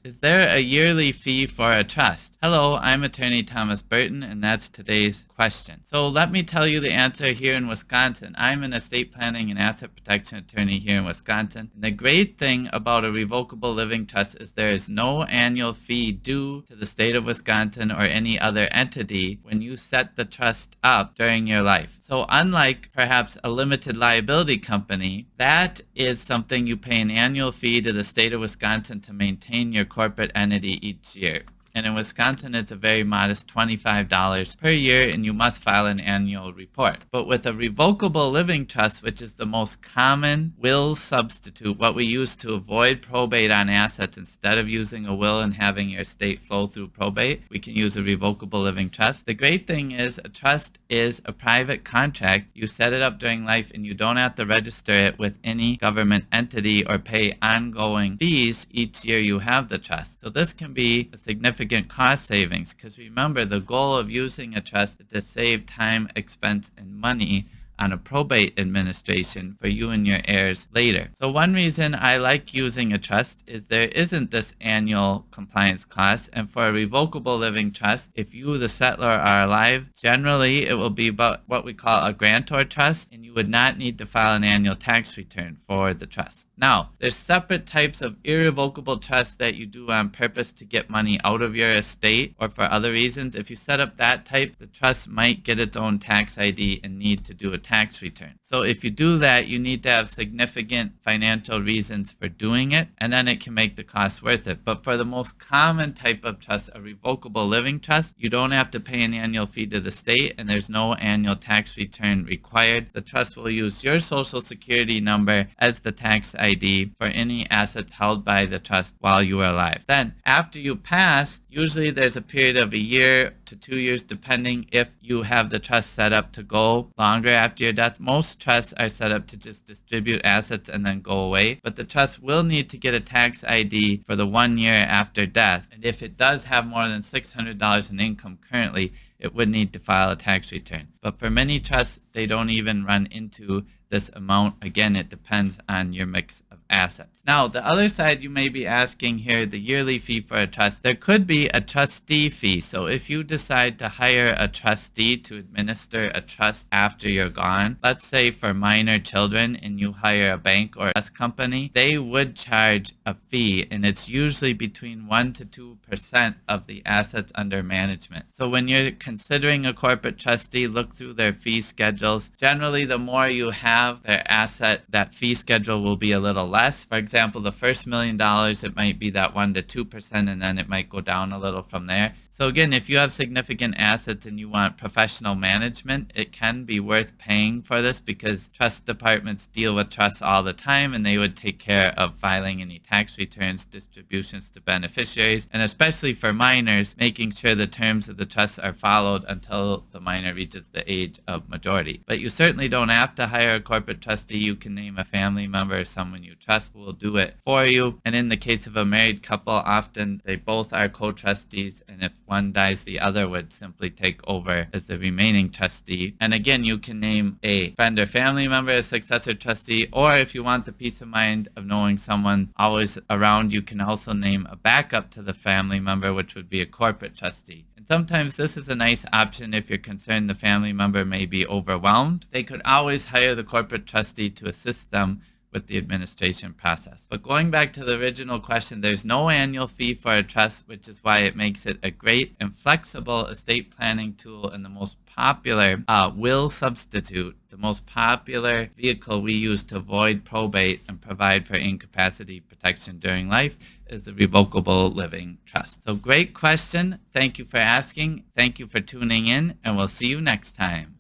Is there a yearly fee for a trust? Hello, I'm attorney Thomas Burton, and that's today's question. So let me tell you the answer here in Wisconsin. I'm an estate planning and asset protection attorney here in Wisconsin. And the great thing about a revocable living trust is there is no annual fee due to the state of Wisconsin or any other entity when you set the trust up during your life. So unlike perhaps a limited liability company, that is something you pay an annual fee to the state of Wisconsin to maintain your corporate entity each year. And in Wisconsin, it's a very modest $25 per year, and you must file an annual report. But with a revocable living trust, which is the most common will substitute, what we use to avoid probate on assets, instead of using a will and having your estate flow through probate, we can use a revocable living trust. The great thing is a trust is a private contract. You set it up during life, and you don't have to register it with any government entity or pay ongoing fees each year you have the trust. So this can be a significant cost savings, because remember, the goal of using a trust is to save time, expense, and money on a probate administration for you and your heirs later. So one reason I like using a trust is there isn't this annual compliance cost, and for a revocable living trust, if you, the settler, are alive, generally it will be about what we call a grantor trust, and you would not need to file an annual tax return for the trust. Now, there's separate types of irrevocable trusts that you do on purpose to get money out of your estate or for other reasons. If you set up that type, the trust might get its own tax ID and need to do a tax return. So if you do that, you need to have significant financial reasons for doing it, and then it can make the cost worth it. But for the most common type of trust, a revocable living trust, you don't have to pay an annual fee to the state, and there's no annual tax return required. The trust will use your social security number as the tax ID for any assets held by the trust while you are alive. Then, after you pass, usually there's a period of a year to 2 years, depending if you have the trust set up to go longer after your death. Most trusts are set up to just distribute assets and then go away, but the trust will need to get a tax ID for the 1 year after death. And if it does have more than $600 in income currently, it would need to file a tax return. But for many trusts, they don't even run into this amount. Again, it depends on your mix of assets. Now, the other side, you may be asking here, the yearly fee for a trust. There could be a trustee fee. So if you decide to hire a trustee to administer a trust after you're gone, let's say for minor children, and you hire a bank or a trust company, they would charge a fee, and it's usually between 1 to 2% of the assets under management. So when you're considering a corporate trustee, look through their fee schedules. Generally, the more you have their asset, that fee schedule will be a little less. For example, the first $1 million, it might be that 1 to 2%, and then it might go down a little from there. So again, if you have significant assets and you want professional management, it can be worth paying for this, because trust departments deal with trusts all the time, and they would take care of filing any tax returns, distributions to beneficiaries, and especially for minors, making sure the terms of the trust are followed until the minor reaches the age of majority. But you certainly don't have to hire a corporate trustee. You can name a family member or someone you trust who will do it for you. And in the case of a married couple, often they both are co-trustees, and if one dies, the other would simply take over as the remaining trustee. And again, you can name a friend or family member as successor trustee, or if you want the peace of mind of knowing someone always around, you can also name a backup to the family member, which would be a corporate trustee. And sometimes this is a nice option if you're concerned the family member may be overwhelmed. They could always hire the corporate trustee to assist them with the administration process. But going back to the original question, there's no annual fee for a trust, which is why it makes it a great and flexible estate planning tool, and the most popular will substitute. The most popular vehicle we use to avoid probate and provide for incapacity protection during life is the revocable living trust. So great question. Thank you for asking. Thank you for tuning in, and we'll see you next time.